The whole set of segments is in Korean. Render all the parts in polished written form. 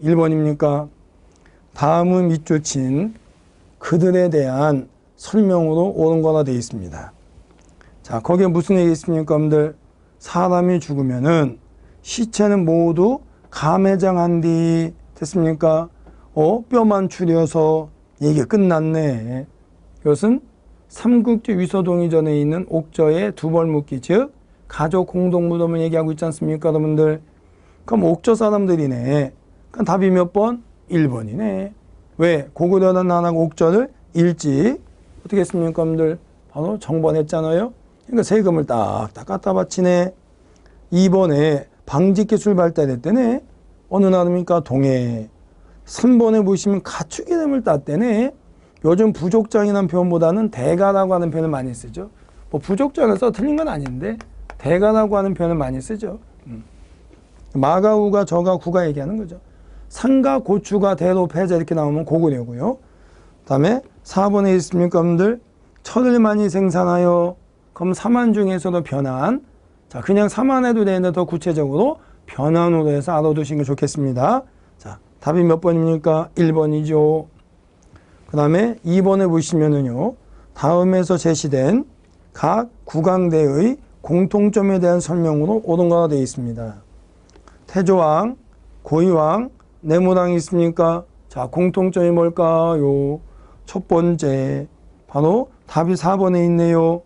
1번입니까? 다음은 밑줄친 그들에 대한 설명으로 옳은 거나 되어 있습니다. 자, 거기에 무슨 얘기 있습니까, 여러분들? 사람이 죽으면은 시체는 모두 감해장한뒤 됐습니까? 뼈만 추려서 얘기 끝났네. 이것은 삼국지 위서동의전에 있는 옥저의 두벌묻기, 즉 가족 공동무덤을 얘기하고 있지 않습니까, 여러분들? 그럼 옥저 사람들이네. 그럼 답이 몇 번? 1번이네. 왜? 고구려는 안 하고 옥저를 일찍 어떻게 했습니까, 여러분들? 바로 정번했잖아요. 그러니까 세금을 딱딱 갖다 바치네. 2번에 방직기술 발달했대네. 어느 나라입니까? 동해. 3번에 보시면 가축 이름을 땄대네. 요즘 부족장이라는 표현보다는 대가라고 하는 표현을 많이 쓰죠. 뭐 부족장을 써 틀린 건 아닌데 대가라고 하는 표현을 많이 쓰죠. 마가, 우가, 저가, 구가 얘기하는 거죠. 상가, 고추가, 대로, 패자 이렇게 나오면 고구려고요. 그 다음에 4번에 있습니까, 여러분들? 철을 많이 생산하여. 그럼 사만 중에서도 변한. 자, 그냥 사만해도 되는데 더 구체적으로 변환으로 해서 알아두시는 게 좋겠습니다. 자, 답이 몇 번입니까? 1번이죠. 그 다음에 2번에 보시면은요, 다음에서 제시된 각 국왕대의 공통점에 대한 설명으로 옳은 거가 되어 있습니다. 태조왕, 고의왕, 내무왕이 있습니까? 자, 공통점이 뭘까요? 첫 번째, 바로 답이 4번에 있네요.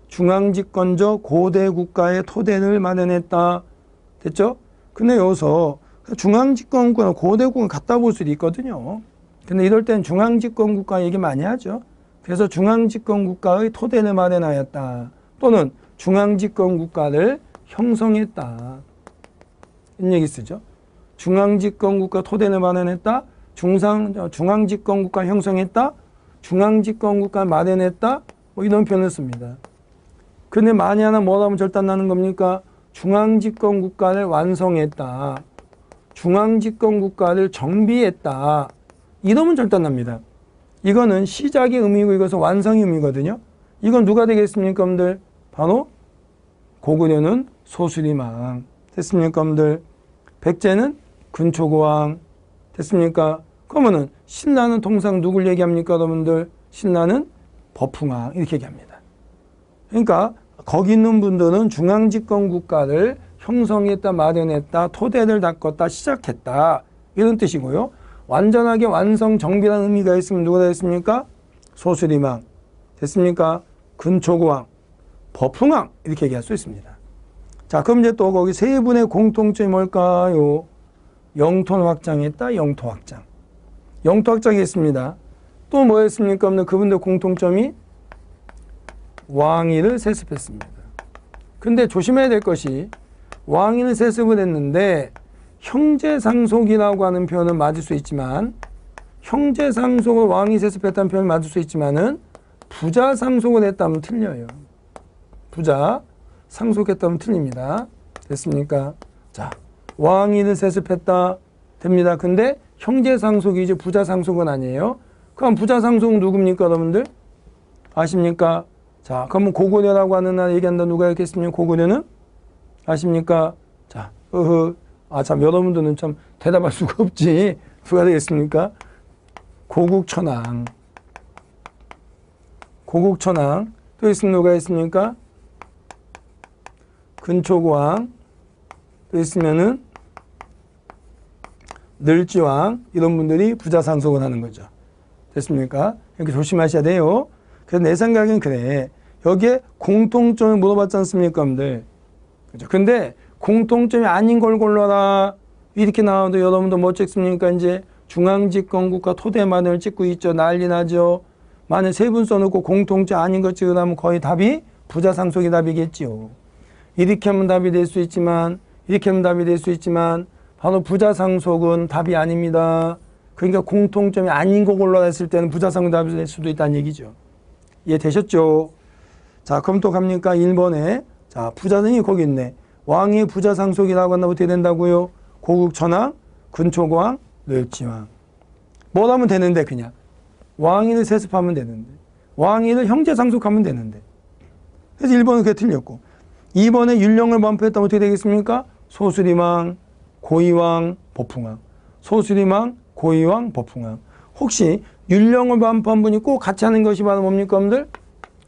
중앙집권적 고대 국가의 토대를 마련했다. 됐죠? 근데 여기서 중앙집권국가나 고대국은 갖다 볼 수도 있거든요. 근데 이럴 땐 중앙집권국가 얘기 많이 하죠. 그래서 중앙집권국가의 토대를 마련하였다. 또는 중앙집권국가를 형성했다. 이런 얘기 쓰죠. 중앙집권국가 토대를 마련했다. 중앙집권국가 형성했다. 중앙집권국가 마련했다. 뭐 이런 표현을 씁니다. 근데 만에 하나 뭐라면 절단나는 겁니까? 중앙집권국가를 완성했다. 중앙집권국가를 정비했다. 이러면 절단납니다. 이거는 시작의 의미고 이것은 완성의 의미거든요. 이건 누가 되겠습니까, 여러분들? 바로 고구려는 소수리망. 됐습니까, 여러분들? 백제는 근초고왕. 됐습니까? 그러면은 신라는 통상 누굴 얘기합니까, 여러분들? 신라는 버풍왕. 이렇게 얘기합니다. 그러니까 거기 있는 분들은 중앙집권국가를 형성했다, 마련했다, 토대를 닦았다, 시작했다. 이런 뜻이고요. 완전하게 완성, 정비라는 의미가 있으면 누가 되겠습니까? 소수리망. 됐습니까? 근초고왕, 버풍왕. 이렇게 얘기할 수 있습니다. 자, 그럼 이제 또 거기 세 분의 공통점이 뭘까요? 영토를 확장했다, 영토 확장. 영토 확장이 있습니다. 또 뭐였습니까? 그분들 공통점이 왕위를 세습했습니다. 근데 조심해야 될 것이 왕위를 세습을 했는데 형제상속이라고 하는 표현은 맞을 수 있지만 형제상속을 왕위 세습했다는 표현은 맞을 수 있지만은 부자상속을 했다면 틀려요. 부자 상속했다면 틀립니다. 됐습니까? 자, 왕위를 세습했다 됩니다. 근데 형제상속이지 부자상속은 아니에요. 그럼 부자상속은 누굽니까, 여러분들? 아십니까? 자, 그러면 고구려라고 하는 나라 얘기한다 누가 있겠습니까? 고구려는? 아십니까? 자, 참, 여러분들은 참 대답할 수가 없지. 누가 되겠습니까? 고국천왕. 고국천왕. 또 있으면 누가 있습니까? 근초고왕. 또 있으면은 늘지왕. 이런 분들이 부자상속을 하는 거죠. 됐습니까? 이렇게 조심하셔야 돼요. 그래서 내 생각엔 그래. 여기에 공통점을 물어봤지 않습니까, 여러분들? 그죠? 근데 공통점이 아닌 걸 골라라. 이렇게 나와도 여러분들 뭐 찍습니까? 이제 중앙집권국가 토대만을 찍고 있죠. 난리 나죠. 만약 세 분 써놓고 공통점 아닌 것 찍으라면 거의 답이 부자상속이 답이겠지요. 이렇게 하면 답이 될 수 있지만, 이렇게 하면 답이 될 수 있지만, 바로 부자상속은 답이 아닙니다. 그러니까 공통점이 아닌 거 골라라 했을 때는 부자상속 답이 될 수도 있다는 얘기죠. 이해되셨죠? 자, 그럼 또 갑니까? 1번에. 자, 부자등이 거기 있네. 왕의 부자상속이라고 한다면 어떻게 된다고요? 고국천왕, 근초고왕, 멸지왕. 뭘 하면 되는데, 그냥. 왕위를 세습하면 되는데. 왕위를 형제상속하면 되는데. 그래서 1번은 그게 틀렸고. 2번에 율령을 반포했다면 어떻게 되겠습니까? 소수리망, 고의왕, 버풍왕. 소수리망, 고위왕, 법흥왕. 혹시 율령을 반포한 분이 꼭 같이 하는 것이 바로 뭡니까, 여러분들?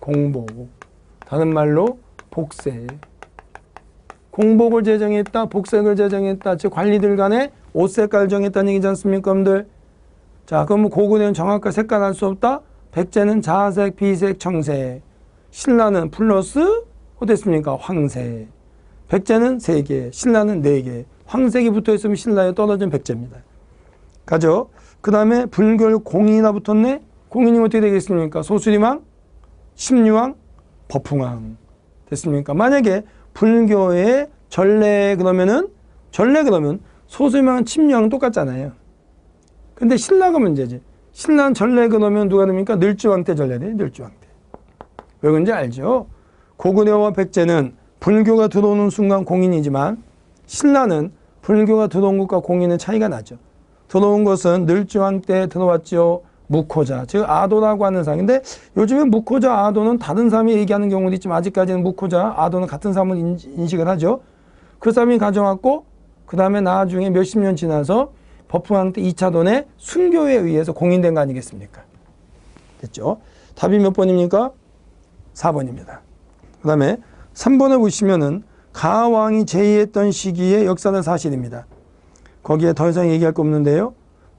공복. 다른 말로 복세. 공복을 제정했다, 복색을 제정했다. 즉 관리들 간에 옷 색깔을 정했다는 얘기지 않습니까, 여러분들? 자, 그럼 고구려는 정확하게 색깔 할 수 없다? 백제는 자색, 비색, 청색. 신라는 플러스 어땠습니까? 황색. 백제는 3개, 신라는 4개. 황색이 붙어있으면 신라에 떨어진 백제입니다. 가죠? 그 다음에 불교를 공인이나 붙었네? 공인이 어떻게 되겠습니까? 소수리망, 심유왕, 법흥왕. 됐습니까? 만약에 불교의 전래 그러면 소수리망은 심유왕은 똑같잖아요. 근데 신라가 문제지. 신라는 전래 그러면 누가 됩니까? 늘주왕 때 전래돼. 늘주왕 때. 왜 그런지 알죠? 고구려와 백제는 불교가 들어오는 순간 공인이지만 신라는 불교가 들어온 것과 공인은 차이가 나죠. 들어온 것은 늘주왕 때 들어왔죠. 무코자, 즉 아도라고 하는 사람인데 요즘에 무코자, 아도는 다른 사람이 얘기하는 경우도 있지만 아직까지는 무코자, 아도는 같은 사람을 인식을 하죠. 그 사람이 가져왔고 그 다음에 나중에 몇십 년 지나서 법흥왕 때 2차 돈에 순교에 의해서 공인된 거 아니겠습니까? 됐죠? 답이 몇 번입니까? 4번입니다. 그 다음에 3번을 보시면은 가왕이 제위했던 시기의 역사는 사실입니다. 거기에 더 이상 얘기할 거 없는데요.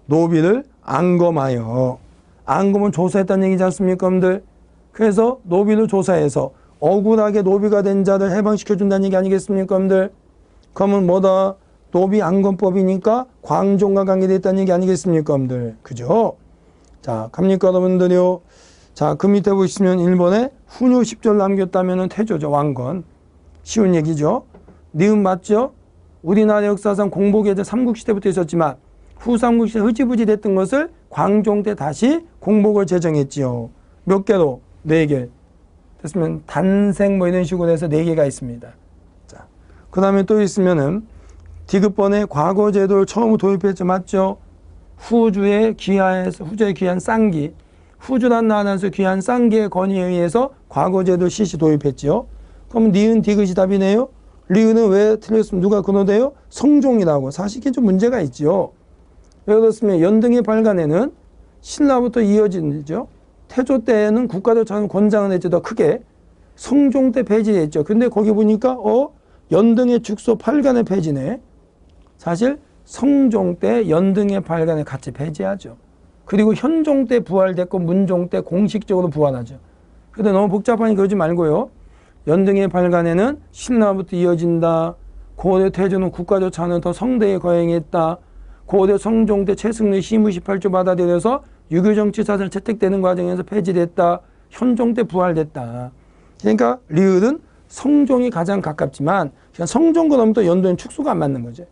노비를 안검하여, 안검은 조사했다는 얘기지 않습니까, 여러분들? 그래서 노비를 조사해서 억울하게 노비가 된 자를 해방시켜준다는 얘기 아니겠습니까, 여러분들? 그러면 뭐다? 노비 안검법이니까 광종과 관계됐다는 얘기 아니겠습니까, 여러분들? 그죠? 자, 갑니까, 여러분들요? 자, 그 밑에 보시면 1번에 훈유 10절 남겼다면 태조죠, 왕건. 쉬운 얘기죠. 니은 맞죠? 우리나라 역사상 공복이 삼국시대부터 있었지만 후삼국시대 흐지부지 됐던 것을 광종 때 다시 공복을 제정했지요. 몇 개로? 4개. 됐으면 단생 뭐 이런 식으로 해서 4개가 있습니다. 자, 그 다음에 또 있으면은 디귿번에 과거제도를 처음 도입했죠. 맞죠? 후주의 귀한 쌍기. 후주란 나라에서 귀한 쌍기의 건의에 의해서 과거제도를 시시 도입했지요. 그럼 니은 디귿이 답이네요. 리은은 왜 틀렸으면 누가 근호돼요? 성종이라고. 사실 이게 좀 문제가 있죠. 왜 그렇습니까? 연등의 발간에는 신라부터 이어지죠. 태조 때는 국가적 권장을 했죠. 더 크게. 성종 때 폐지했죠. 근데 거기 보니까 연등의 축소 8간의 폐지네. 사실 성종 때 연등의 발간을 같이 폐지하죠. 그리고 현종 때 부활됐고 문종 때 공식적으로 부활하죠. 근데 너무 복잡하니 그러지 말고요. 연등의 발간에는 신라부터 이어진다. 고려 태조는 국가적 찬을 더 성대에 거행했다. 고려 성종 때 최승래 시무 18조 받아들여서 유교정치 사상 채택되는 과정에서 폐지됐다. 현종 때 부활됐다. 그러니까 리을은 성종이 가장 가깝지만 그냥 성종 그러면 또 연등의 축소가 안 맞는 거죠.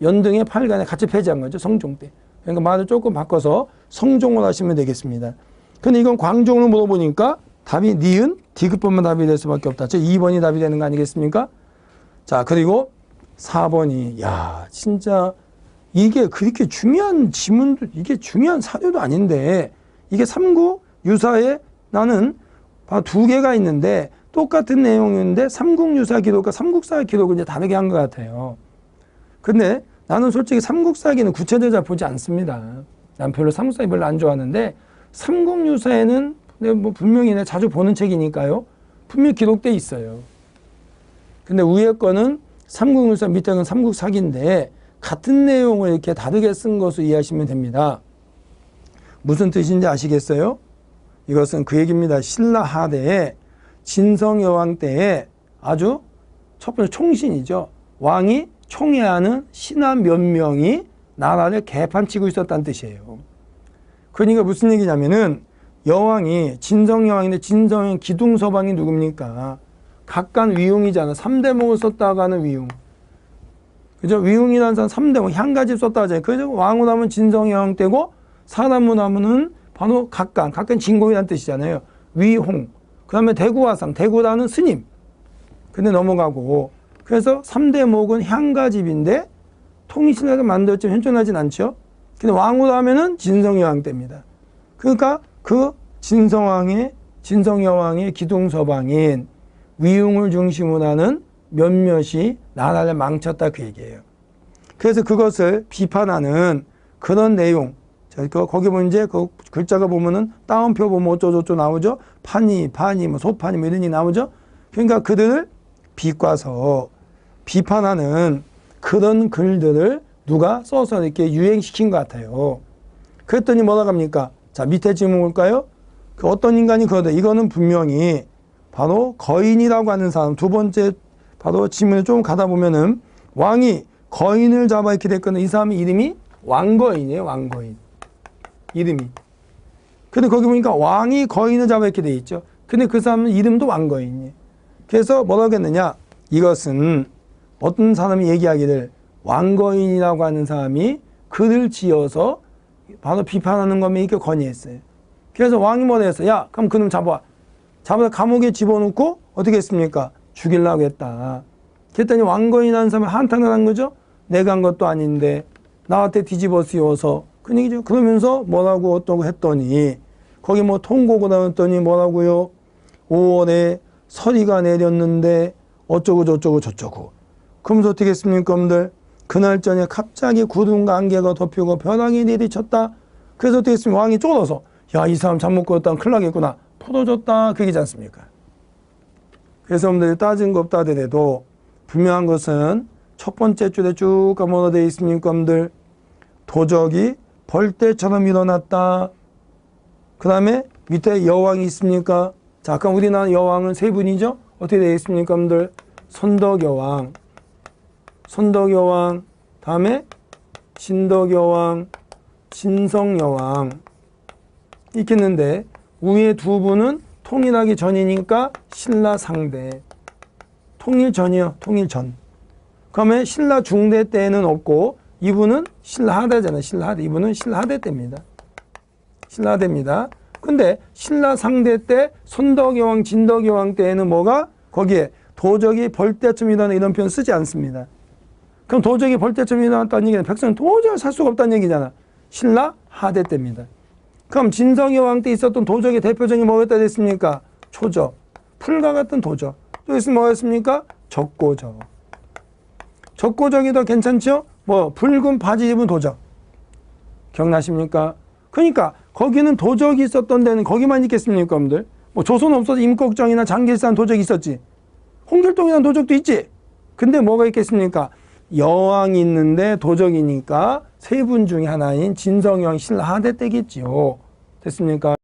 연등의 발간에 같이 폐지한 거죠. 성종 때. 그러니까 말을 조금 바꿔서 성종을 하시면 되겠습니다. 근데 이건 광종을 물어보니까 답이 니은, 디귿번만 답이 될 수밖에 없다. 즉 2번이 답이 되는 거 아니겠습니까? 자, 그리고 4번이 진짜 이게 그렇게 중요한 지문도 이게 중요한 사료도 아닌데 이게 삼국 유사에 나는 2개가 있는데 똑같은 내용인데 삼국 유사 기록과 삼국사 기록을 이제 다르게 한 것 같아요. 근데 나는 솔직히 삼국사기는 구체적으로 잘 보지 않습니다. 난 별로 삼국사기 별로 안 좋아하는데 삼국 유사에는 뭐 분명히 내가 자주 보는 책이니까요. 분명히 기록돼 있어요. 근데 위에 거는 삼국 유사, 밑에 건 삼국 사기인데 같은 내용을 이렇게 다르게 쓴 것으로 이해하시면 됩니다. 무슨 뜻인지 아시겠어요? 이것은 그 얘기입니다. 신라 하대에 진성여왕 때에 아주 첫 번째 총신이죠. 왕이 총애하는 신하 몇 명이 나라를 개판치고 있었다는 뜻이에요. 그러니까 무슨 얘기냐면은 여왕이 진성여왕인데 진성여왕 기둥서방이 누굽니까? 각간 위웅이잖아. 3대목을 썼다고 하는 위웅. 그죠? 위웅이라는 사람 3대목 향가집 썼다고 하잖아요. 그래서 왕후 하면 진성여왕 때고 사람문 하면은 바로 각간 진공이라는 뜻이잖아요. 위홍. 그 다음에 대구화상. 대구라는 스님. 근데 넘어가고 그래서 3대목은 향가집인데 통일신라가 만들었지만 현존하진 않죠. 근데 왕후로 하면은 진성여왕 때입니다. 그러니까 그 진성여왕의 기둥서방인 위웅을 중심으로 하는 몇몇이 나라를 망쳤다 그 얘기예요. 그래서 그것을 비판하는 그런 내용. 거기 보면 이제 그 글자가 보면은 따옴표 보면 어쩌고저쩌고 나오죠. 판이, 반이, 뭐 소판이 뭐 이런 게 나오죠. 그러니까 그들을 비꼬아서 비판하는 그런 글들을 누가 써서 이렇게 유행시킨 것 같아요. 그랬더니 뭐라고 합니까? 자, 밑에 질문 볼까요? 그 어떤 인간이 그러다. 이거는 분명히 바로 거인이라고 하는 사람. 두 번째 바로 질문을 좀 가다 보면은 왕이 거인을 잡아 이렇게 됐거든. 이 사람의 이름이 왕거인이에요. 왕거인. 이름이. 근데 거기 보니까 왕이 거인을 잡아 이렇게 돼 있죠. 근데 그 사람은 이름도 왕거인이에요. 그래서 뭐라고 했느냐? 이것은 어떤 사람이 얘기하기를 왕거인이라고 하는 사람이 글을 지어서 바로 비판하는 것만 이렇게 건의했어요. 그래서 왕이 뭐라 했어요? 야, 그럼 그놈 잡아와. 잡아서 감옥에 집어넣고 어떻게 했습니까? 죽이려고 했다. 그랬더니 왕거인이라는 사람이 한탄을 한 거죠. 내가 한 것도 아닌데 나한테 뒤집어 씌워서 그 얘기죠. 그러면서 뭐라고 어떠고 했더니 거기 뭐 통곡을 하였더니 뭐라고요? 5월에 서리가 내렸는데 어쩌고 저쩌고 저쩌고. 그러면서 어떻게 했습니까, 여러분들? 그날 저녁에 갑자기 구름과 안개가 덮이고 벼랑이 내리쳤다. 그래서 어떻게 했습니까? 왕이 쫄아서 야, 이 사람 잘못 걸었다면 큰일 나겠구나. 풀어줬다. 그 얘기지 않습니까? 그래서 여러분들이 따진 거 없다 하더라도 분명한 것은 첫 번째 줄에 쭉 뭐가 되어 있습니까, 여러분들? 도적이 벌떼처럼 일어났다. 그 다음에 밑에 여왕이 있습니까? 자, 아까 우리나라 여왕은 세 분이죠? 어떻게 되어 있습니까, 여러분들? 선덕여왕, 선덕여왕, 다음에 신덕여왕, 신성여왕 이렇게 있는데 위에 두 분은 통일하기 전이니까 신라 상대. 통일 전이요. 통일 전. 그러면 신라 중대 때는 없고 이분은 신라 하대잖아요. 신라 하대. 이분은 신라 하대 때입니다. 신라 하대입니다. 근데 신라 상대 때 선덕여왕, 진덕여왕 때에는 뭐가? 거기에 도적이 벌떼처럼 일어나 이런 표현 쓰지 않습니다. 그럼 도적이 벌떼처럼 일어났다는 얘기는 백성은 도저히 살 수가 없다는 얘기잖아. 신라 하대 때입니다. 그럼 진성여왕 때 있었던 도적의 대표적인 뭐였다 됐습니까? 초적. 풀과 같은 도적. 또 있으면 뭐였습니까? 적고적. 적고적이 더 괜찮죠? 뭐 붉은 바지 입은 도적. 기억나십니까? 그러니까 거기는 도적이 있었던 데는 거기만 있겠습니까, 여러분들? 뭐 조선 없어서 임꺽정이나 장길산 도적이 있었지. 홍길동이라는 도적도 있지. 근데 뭐가 있겠습니까? 여왕이 있는데 도적이니까 세 분 중에 하나인 진성여왕 신라 하대 때겠지요. 됐습니까?